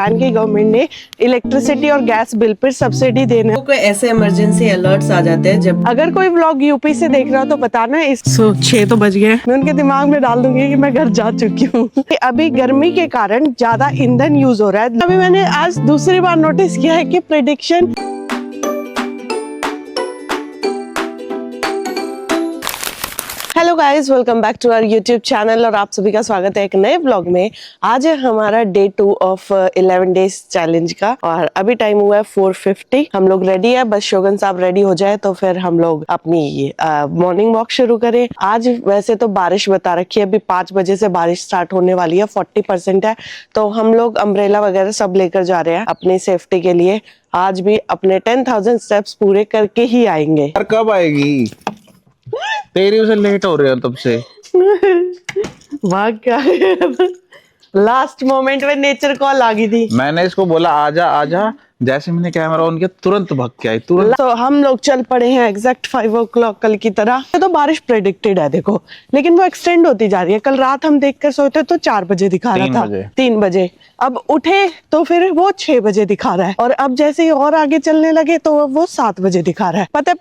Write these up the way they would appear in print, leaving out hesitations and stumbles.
Japan की government ने electricity और गैस बिल पर सब्सिडी देने को ऐसे इमरजेंसी अलर्ट्स आ जाते हैं। जब अगर कोई व्लॉग यूपी से देख रहा हो तो बताना। इस 6 तो बज गए, मैं उनके दिमाग में डाल दूंगी कि मैं घर जा चुकी हूँ। अभी गर्मी के कारण ज्यादा ईंधन यूज हो रहा है। अभी मैंने आज दूसरी बार नोटिस किया है कि prediction hello guys, welcome back to our YouTube channel और आप सभी का स्वागत है एक नए व्लॉग में। आज है हमारा डे 2 ऑफ 11 डेज चैलेंज का और अभी टाइम हुआ है 4:50। हम लोग रेडी है, बस शोगन साहब रेडी हो जाए तो फिर हम लोग अपनी मॉर्निंग वॉक शुरू करें। आज वैसे तो बारिश बता रखी है, अभी 5 बजे से बारिश स्टार्ट होने वाली है, 40% है। तो हम लोग अम्ब्रेला वगैरह सब लेकर जा रहे हैं अपनी सेफ्टी के लिए। आज भी अपने 10,000 स्टेप्स पूरे करके ही आएंगे। कब आएगी? तेरी उसे लेट हो रही है तब से। वाह, क्या लास्ट मोमेंट में नेचर कॉल आ गई थी। मैंने इसको बोला आजा आजा, जैसे मैंने कैमरा ऑन किया तुरंत भाग के आई तुरंत। तो हम लोग चल पड़े हैं एग्जैक्ट 5 o'clock कल की तरह। तो बारिश प्रेडिक्टेड है देखो, लेकिन वो एक्सटेंड होती जा रही है। कल रात हम देखकर सोते तो 4 बजे दिखा रहा था, 3 बजे। अब उठे तो फिर वो 6 बजे दिखा रहा है और अब जैसे ही और आगे चलने लगे तो वो 7 बजे दिखा रहा है। पता है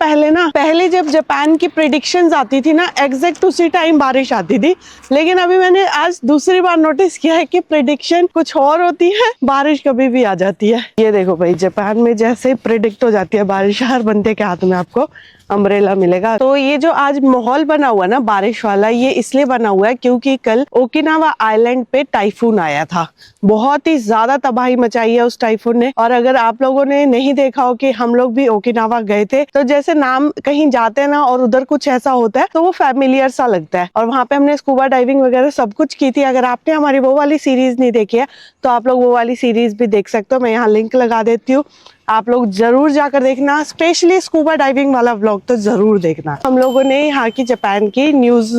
पहले जब जापान की प्रेडिक्शंस आती थी ना, एग्जैक्ट उसी टाइम बारिश आती थी। लेकिन अभी मैंने आज दूसरी बार नोटिस किया है कि प्रेडिक्शन कुछ और होती है, बारिश कभी भी आ जाती है। ये देखो भाई, जापान में जैसे प्रेडिक्ट हो जाती है बारिश, हर बंदे के हाथ में आपको अम्ब्रेला मिलेगा। तो ये जो आज माहौल बना हुआ ना बारिश वाला, ये इसलिए बना हुआ है क्योंकि कल ओकिनावा आइलैंड पे टाइफून आया था। बहुत ही ज्यादा तबाही मचाई है उस टाइफून ने। और अगर आप लोगों ने नहीं देखा हो कि हम लोग भी ओकिनावा गए थे, तो जैसे नाम कहीं जाते हैं ना और उधर कुछ ऐसा होता है तो वो फैमिलियर सा लगता है। और वहां पे हमने स्कूबा डाइविंग वगैरह सब कुछ की थी। अगर आपने हमारी वो वाली सीरीज नहीं देखी है तो आप लोग वो वाली सीरीज भी देख सकते हो, मैं यहाँ लिंक लगा देती हूँ, आप लोग जरूर जाकर देखना। स्पेशली स्कूबा डाइविंग वाला व्लॉग तो जरूर देखना। हम लोगों ने यहाँ की जापान की न्यूज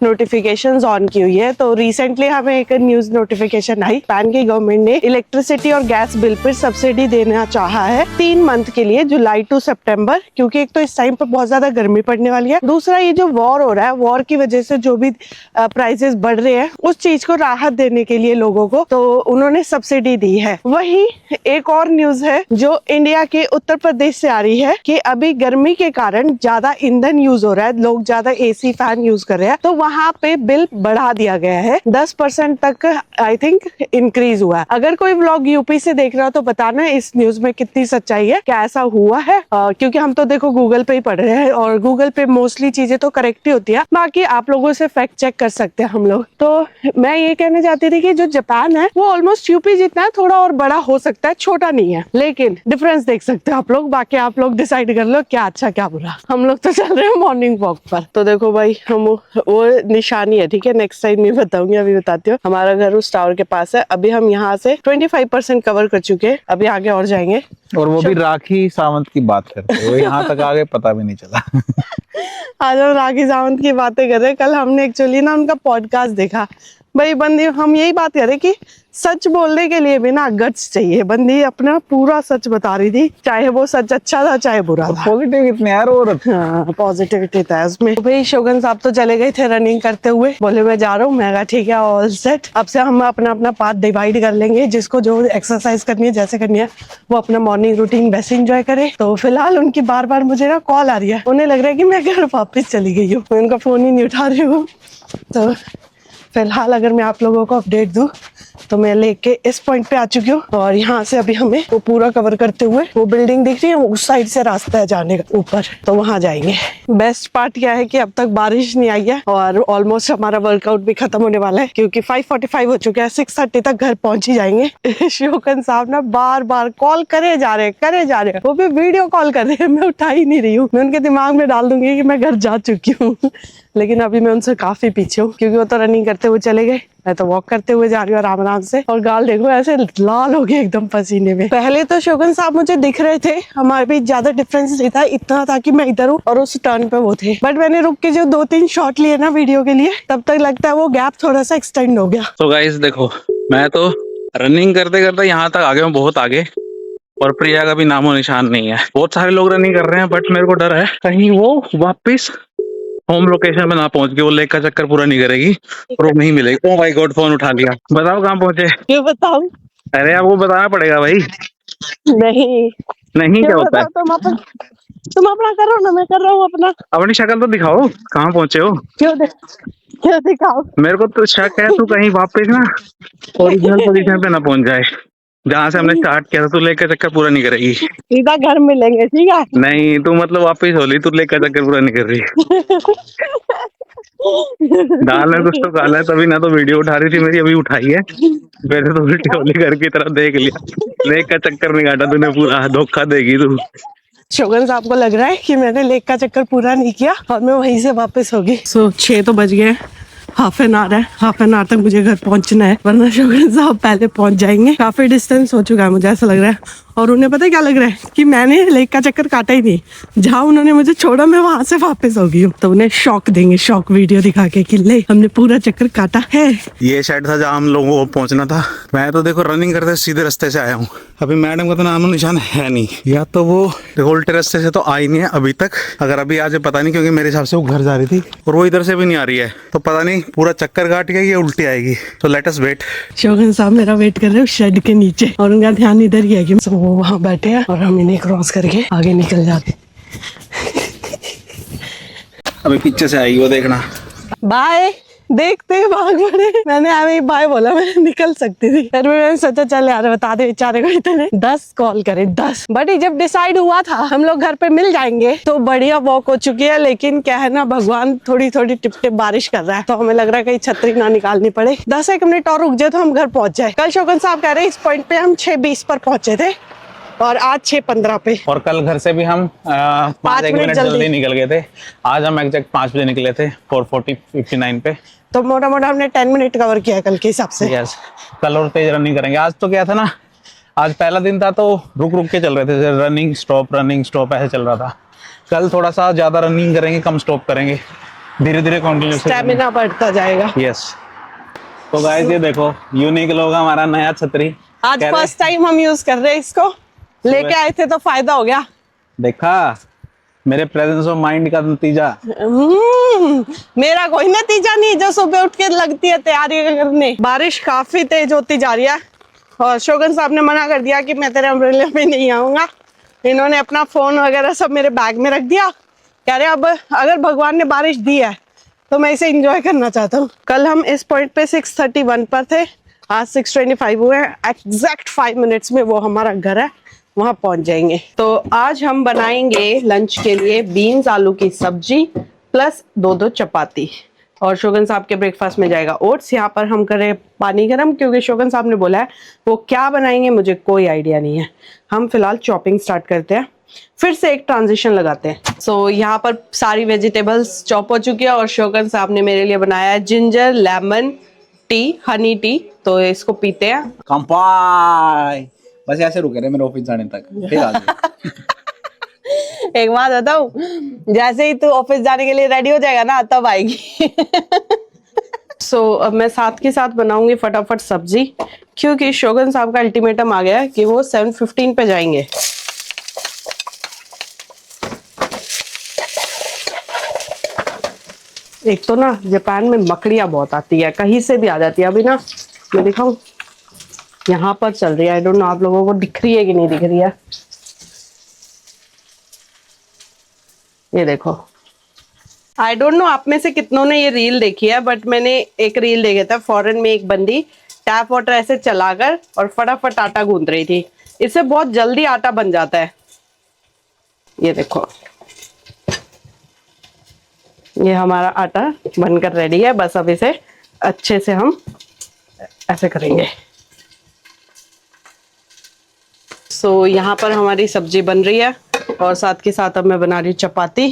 नोटिफिकेशंस ऑन की हुई है। तो रिसेंटली हमें एक न्यूज नोटिफिकेशन आई, जापान की गवर्नमेंट ने इलेक्ट्रिसिटी और गैस बिल पर सब्सिडी देना चाहा है 3 मंथ के लिए, जुलाई टू सितंबर। क्योंकि एक तो इस टाइम पर बहुत ज्यादा गर्मी पड़ने वाली है, दूसरा ये जो वॉर हो रहा है, वॉर की वजह से जो भी प्राइसेस बढ़ रहे हैं उस चीज को राहत देने के लिए लोगों को, तो उन्होंने सब्सिडी दी है। वही एक और न्यूज है जो इंडिया के उत्तर प्रदेश से आ रही है कि अभी गर्मी के कारण ज्यादा ईंधन यूज हो रहा है, लोग ज्यादा एसी फैन यूज कर रहे हैं, तो वहां पे बिल बढ़ा दिया गया है। 10% तक आई थिंक इंक्रीज हुआ है। अगर कोई व्लॉग यूपी से देख रहा हो तो बताना इस न्यूज में कितनी सच्चाई है, क्या ऐसा हुआ है। क्योंकि हम तो देखो गूगल पे ही पढ़ रहे हैं और गूगल पे मोस्टली चीजें तो करेक्ट ही होती है, बाकी आप लोगों से फैक्ट चेक कर सकते हैं हम लोग। तो मैं ये कहना चाहती थी कि जो जापान है वो ऑलमोस्ट यूपी जितना है, थोड़ा और बड़ा हो सकता है, छोटा नहीं है, लेकिन डिफरेंस देख सकते हो आप लोग। बाकी आप लोग डिसाइड कर लो क्या अच्छा क्या बुरा। हम लोग तो चल रहे हैं मॉर्निंग वॉक पर। तो देखो भाई, हम वो निशानी है, ठीक है, नेक्स्ट टाइम नहीं बताऊंगी, अभी बताती हूँ। हमारा घर उस टावर के पास है। अभी हम यहाँ से 25% कवर कर चुके हैं, अभी आगे और जाएंगे। और वो भी राखी सावंत की बात करते हुए यहाँ तक आगे पता भी नहीं चला। आज हम राखी सावंत की बातें कर रहे हैं। कल हमने एक्चुअली ना उनका पॉडकास्ट देखा। भाई बंदी, हम यही बात कर रहे कि सच बोलने के लिए भी ना गट्स चाहिए। बंदी अपना पूरा सच बता रही थी, चाहे वो सच अच्छा था चाहे बुरा था। पॉजिटिव कितने यार, और हाँ, पॉजिटिविटी था उसमें। तो भाई शोगन साहब तो चले गए थे रनिंग करते हुए, बोले मैं जा रहा हूँ। मैं कहा ठीक है, ऑल सेट। अब से हम अपना अपना पाथ डिवाइड कर लेंगे, जिसको जो एक्सरसाइज करनी है जैसे करनी है वो अपना मॉर्निंग रूटीन वैसे एंजॉय करे। तो फिलहाल उनकी बार बार मुझे ना कॉल आ रही है, उन्हें लग रहा है कि मैं घर वापस चली गई हूँ, मैं उनका फोन ही नहीं उठा रही हूँ। तो फिलहाल अगर मैं आप लोगों को अपडेट दूं तो मैं लेके इस पॉइंट पे आ चुकी हूँ और यहाँ से अभी हमें वो पूरा कवर करते हुए वो बिल्डिंग दिख रही है, उस साइड से रास्ता है जाने का ऊपर, तो वहां जाएंगे। बेस्ट पार्ट क्या है कि अब तक बारिश नहीं आई है और ऑलमोस्ट हमारा वर्कआउट भी खत्म होने वाला है, क्योंकि 5:45 हो चुके हैं, 6:30 तक घर पहुंच ही जाएंगे। शोकन साहब ना बार बार कॉल करे जा रहे हैं, वो भी वीडियो कॉल कर रहे हैं, मैं उठा ही नहीं रही हूँ। मैं उनके दिमाग में डाल दूंगी कि मैं घर जा चुकी हूँ। लेकिन अभी मैं उनसे काफी पीछे हूँ, क्योंकि वो तो रनिंग करते हुए चले गए, मैं तो वॉक करते हुए जा रही हूँ आराम आराम से। और गाल देखो ऐसे लाल हो गए एकदम पसीने में। पहले तो शोगन साहब मुझे दिख रहे थे, हमारे बीच ज्यादा डिफरेंस नहीं था, इतना था कि मैं इधर हूँ और उस टर्न पे वो थे। बट मैंने रुक के जो 2-3 शॉट लिए ना वीडियो के लिए, तब तक लगता है वो गैप थोड़ा सा एक्सटेंड हो गया। तो गाइस देखो, मैं तो रनिंग करते करते यहाँ तक आ गया हूँ, बहुत आगे, और प्रिया का भी नामो निशान नहीं है। बहुत सारे लोग रनिंग कर रहे हैं, बट मेरे को डर है कहीं वो वापस होम लोकेशन में ना पहुंच गई, वो लेक का चक्कर पूरा नहीं करेगी और वो नहीं मिलेगी। ओ माय गॉड, फोन उठा लिया। बताओ कहाँ पहुंचे? ये बताऊं, अरे आपको बताना पड़ेगा भाई। नहीं, नहीं क्या क्यों होता है? बताओ, तुम अपना करो ना, मैं कर रहा हूँ अपना। अपनी शक्ल तो दिखाओ, कहाँ पहुंचे हो? क्यों दिखाओ? मेरे को तो शक है तू कहीं वापस ना ओरिजिनल पोजीशन पे ना पहुंच जाए, जहां से हमने स्टार्ट किया था। तू लेकर चक्कर पूरा नहीं करेगी। सीधा घर मिलेंगे, ठीक है। नहीं तू मतलब वापस हो ली, तू लेकर चक्कर पूरा नहीं कर रही। दाल में कुछ तो काला है, तभी ना तो वीडियो उठा रही थी मेरी, अभी उठाई है। वैसे तो उल्टी होली घर की तरफ देख लिया, लेक का चक्कर नहीं काटा तूने, पूरा धोखा देगी तू। शोगन साहब को लग रहा है कि मैंने लेक का चक्कर पूरा नहीं किया और मैं वहीं से वापस होगी। 6 तो बज गए, हाफ एन आवर है, हाफ एन आवर तक मुझे घर पहुंचना है, वरना शोगन साहब पहले पहुंच जाएंगे। काफी डिस्टेंस हो चुका है मुझे ऐसा लग रहा है, और उन्हें पता है क्या लग रहा है कि मैंने लेक का चक्कर काटा ही नहीं। जहाँ उन्होंने मुझे छोड़ा मैं वहां से वापस हो गई हूँ। तो उन्हें शॉक देंगे, शॉक वीडियो दिखा के कि ले हमने पूरा चक्कर काटा है। ये साइड था जहाँ हम लोगों को पहुंचना था। मैं तो देखो रनिंग करते सीधे रास्ते से आया हूँ। अभी मैडम का तो नामो निशान है नहीं, या तो वो उल्टे रास्ते से तो आई नहीं है अभी तक। अगर अभी आज पता नहीं, क्योंकि मेरे हिसाब से वो घर जा रही थी और वो इधर से भी नहीं आ रही है, तो पता नहीं पूरा चक्कर काट के ये उल्टी आएगी। तो लेट अस वेट। शोगन साहब मेरा वेट कर रहे हो शेड के नीचे, और उनका ध्यान इधर ही है कि वो वहां बैठे हैं और हम इन्हें क्रॉस करके आगे निकल जाते। अभी पीछे से आएगी वो, देखना। बाय, देखते ही भाग पड़े। मैंने अभी बाय बोला, मैं निकल सकती थी, फिर मैंने सोचा चल यार बता दे बेचारे को। इतने 10 कॉल करे, 10। बट जब डिसाइड हुआ था हम लोग घर पे मिल जाएंगे तो बढ़िया वॉक हो चुकी है। लेकिन क्या है ना, भगवान थोड़ी थोड़ी टिप टिप बारिश कर रहा है, तो हमें लग रहा है कहीं छतरी ना निकालनी पड़े। 10 मिनट और रुक जाए तो हम घर पहुंच जाए। कल शोगन साहब कह रहे इस पॉइंट पे हम 6:20 पर पहुंचे थे और आज 6:15 पे। और कल घर से भी हम 5 मिनट जल्दी निकल गए थे। आज हम एग्जैक्ट 5 बजे निकले थे 4:59 पे। तो मोटा मोटा हमने 10 मिनट कवर किया कल के हिसाब से। यस, कल और तेज रनिंग करेंगे। आज तो क्या था ना, आज पहला दिन था तो रुक रुक के चल रहे थे, रनिंग स्टॉप ऐसे चल रहा था। कल थोड़ा सा ज्यादा रनिंग करेंगे, कम स्टॉप करेंगे, धीरे धीरे कंटिन्यू स्टैमिना बढ़ता जाएगा। यस। तो गाइस ये देखो यूनिक लोग हमारा नया छतरी, आज फर्स्ट टाइम हम यूज कर रहे हैं इसको, लेके आए थे तो फायदा हो गया। देखा मेरे प्रेजेंस ऑफ माइंड का नतीजा। मेरा कोई नतीजा नहीं, जो सुबह उठ के लगती है तैयारी करने। बारिश काफी तेज होती जा रही है और शोगन साहब ने मना कर दिया कि मैं तेरे अम्ब्रेला में नहीं आऊंगा। इन्होंने अपना फोन वगैरह सब मेरे बैग में रख दिया, कह रहे अब अगर भगवान ने बारिश दी है तो मैं इसे एंजॉय करना चाहता हूँ। कल हम इस पॉइंट पे 6:31 पर थे, आज 6:25 हुए। एग्जैक्ट 5 मिनट्स में वो हमारा घर है, वहां पहुंच जाएंगे। तो आज हम बनाएंगे लंच के लिए बीन्स आलू की सब्जी प्लस 2 चपाती, और शोगन साहब के ब्रेकफास्ट में जाएगा ओट्स। यहाँ पर हम करें पानी गर्म, क्योंकि शोगन साहब ने बोला है वो क्या बनाएंगे मुझे कोई आइडिया नहीं है। हम फिलहाल चॉपिंग स्टार्ट करते हैं, फिर से एक ट्रांजिशन लगाते हैं। सो यहाँ पर सारी वेजिटेबल्स चॉप हो चुकी है और शोगन साहब ने मेरे लिए बनाया है ginger lemon tea, Honey T. तो इसको पीते हैं। कंपाई। बस ऐसे रुके रहे मेरे ऑफिस जाने तक, फिर आ गए। एक बात बताऊं, जैसे ही तू ऑफिस जाने के लिए रेडी हो जाएगा ना तब आएगी। अब मैं साथ के साथ बनाऊंगी फटाफट सब्जी, क्योंकि शोगन साहब का अल्टीमेटम आ गया है कि वो 7:15 पे जाएंगे। एक तो ना जापान में मकड़ियां बहुत आती है, कहीं से भी आ जाती है। अभी ना मैं दिखाऊं, यहाँ पर चल रही है, आई डोंट नो आप लोगों को दिख रही है कि नहीं दिख रही है। ये देखो, आई डोंट नो आप में से कितनों ने ये रील देखी है, बट मैंने एक रील देखा था। फॉरेन में एक बंदी टैप वाटर ऐसे चलाकर और फटाफट आटा गूंद रही थी। इससे बहुत जल्दी आटा बन जाता है। ये देखो, ये हमारा आटा बनकर रेडी है। बस अब इसे अच्छे से हम ऐसे करेंगे। यहाँ पर हमारी सब्जी बन रही है और साथ के साथ अब मैं बना रही हूँ चपाती।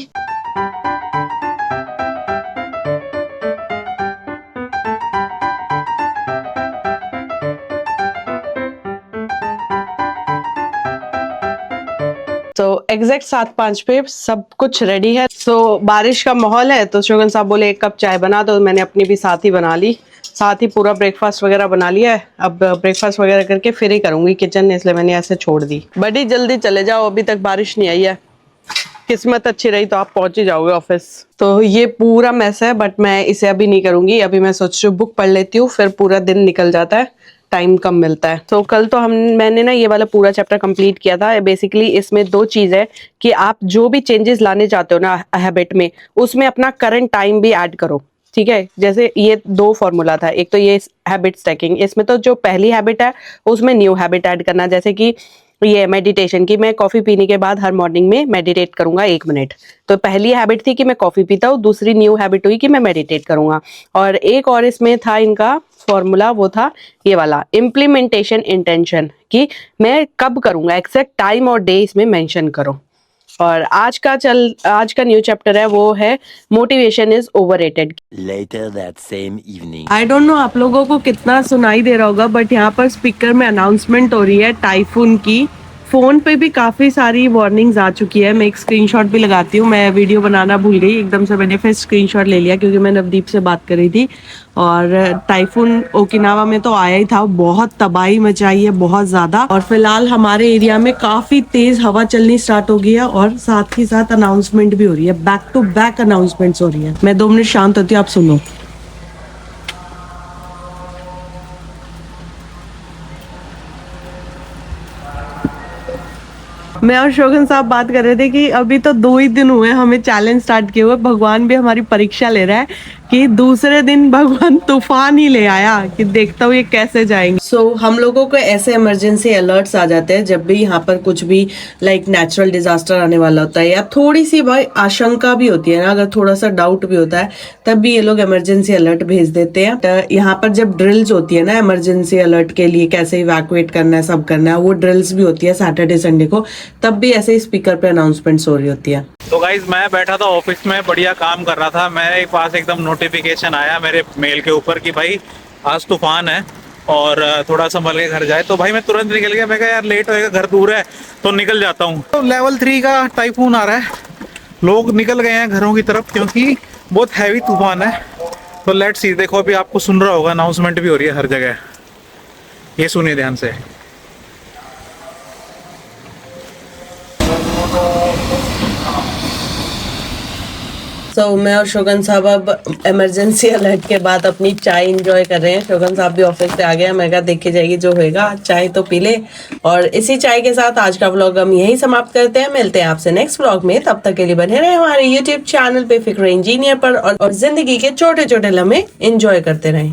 तो एग्जैक्ट 7:05 पे सब कुछ रेडी है। बारिश का माहौल है तो शोगन साहब बोले 1 कप चाय बना दो। मैंने अपनी भी साथ ही बना ली, साथ ही पूरा ब्रेकफास्ट वगैरह बना लिया है। अब ब्रेकफास्ट वगैरह करके फिर ही करूंगी किचन, इसलिए मैंने ऐसे छोड़ दी। बड़ी जल्दी चले जाओ, अभी तक बारिश नहीं आई है। किस्मत अच्छी रही तो आप पहुंच ही जाओगे ऑफिस। तो ये पूरा मैस है, बट मैं इसे अभी नहीं करूंगी। अभी मैं सोच रही हूँ बुक पढ़ लेती हूँ, फिर पूरा दिन निकल जाता है, टाइम कम मिलता है। तो कल तो मैंने ना ये वाला पूरा चैप्टर कंप्लीट किया था। बेसिकली इसमें 2 चीज है कि आप जो भी चेंजेस लाने चाहते हो ना हैबिट में, उसमें अपना करंट टाइम भी ऐड करो, ठीक है। जैसे ये 2 फॉर्मूला था, एक तो ये हैबिट स्टैकिंग, इसमें तो जो पहली हैबिट है उसमें न्यू हैबिट ऐड करना, जैसे कि ये मेडिटेशन की, मैं कॉफी पीने के बाद हर मॉर्निंग में मेडिटेट करूंगा 1 मिनट। तो पहली हैबिट थी कि मैं कॉफी पीता हूँ, दूसरी न्यू हैबिट हुई कि मैं मेडिटेट करूंगा। और एक और इसमें था इनका फॉर्मूला, वो था ये वाला इम्प्लीमेंटेशन इंटेंशन, कि मैं कब करूंगा, एग्जैक्ट टाइम और डे इसमें मेंशन करो। और आज का न्यू चैप्टर है, वो है motivation is overrated. Later that same evening. I don't know आप लोगों को कितना सुनाई दे रहा होगा, बट यहाँ पर स्पीकर में अनाउंसमेंट हो रही है टाइफून की। फोन पे भी काफी सारी वार्निंग्स आ चुकी है। मैं एक स्क्रीनशॉट भी लगाती हूँ, मैं वीडियो बनाना भूल गई एकदम से, मैंने फिर स्क्रीनशॉट ले लिया क्योंकि मैं नवदीप से बात कर रही थी। और टाइफून ओकिनावा में तो आया ही था, बहुत तबाही मचाई है, बहुत ज्यादा। और फिलहाल हमारे एरिया में काफी तेज हवा चलनी स्टार्ट हो गई है और साथ ही साथ अनाउंसमेंट भी हो रही है, बैक टू बैक अनाउंसमेंट्स हो रही है। मैं 2 मिनट शांत होती हूँ, आप सुनो। मैं और शोगन साहब बात कर रहे थे कि अभी तो 2 ही दिन हुए हमें चैलेंज स्टार्ट किए हुए, भगवान भी हमारी परीक्षा ले रहा है कि दूसरे दिन भगवान तूफान ही ले आया कि देखता हूँ ये कैसे जाएंगे। सो हम लोगों को ऐसे इमरजेंसी अलर्ट्स आ जाते हैं जब भी यहाँ पर कुछ भी लाइक नेचुरल डिजास्टर आने वाला होता है, या थोड़ी सी भाई आशंका भी होती है ना, अगर थोड़ा सा डाउट भी होता है तब भी ये लोग इमरजेंसी अलर्ट भेज देते हैं। तो यहाँ पर जब ड्रिल्स होती है ना इमरजेंसी अलर्ट के लिए, कैसे इवैक्यूएट करना है, सब करना है, वो ड्रिल्स भी होती है सैटरडे संडे को, तब भी ऐसे ही स्पीकर पे अनाउंसमेंट्स हो रही होती है। तो गाइज मैं बैठा था ऑफिस में, बढ़िया काम कर रहा था, मेरे पास एकदम नोटिफिकेशन आया मेरे मेल के ऊपर कि भाई आज तूफान है और थोड़ा संभल के घर जाए। तो भाई मैं तुरंत निकल गया, मैं कहा यार लेट होएगा, घर दूर है तो निकल जाता हूँ। तो लेवल 3 का टाइफून आ रहा है, लोग निकल गए हैं घरों की तरफ क्योंकि बहुत हैवी तूफान है। तो लेट्स सी, देखो अभी आपको सुन रहा होगा, अनाउंसमेंट भी हो रही है हर जगह, ये सुनिए ध्यान से। So, मैं और शोगन साहब अब इमरजेंसी अलर्ट के बाद अपनी चाय एंजॉय कर रहे हैं। शोगन साहब भी ऑफिस से आ गए, मैं कहा देखी जाएगी जो होएगा, चाय तो पी ले। और इसी चाय के साथ आज का व्लॉग हम यही समाप्त करते हैं। मिलते हैं आपसे नेक्स्ट व्लॉग में, तब तक के लिए बने रहे हमारे यूट्यूब चैनल पे फिक्र इंजीनियर पर और जिंदगी के छोटे छोटे लम्हे एंजॉय करते रहें।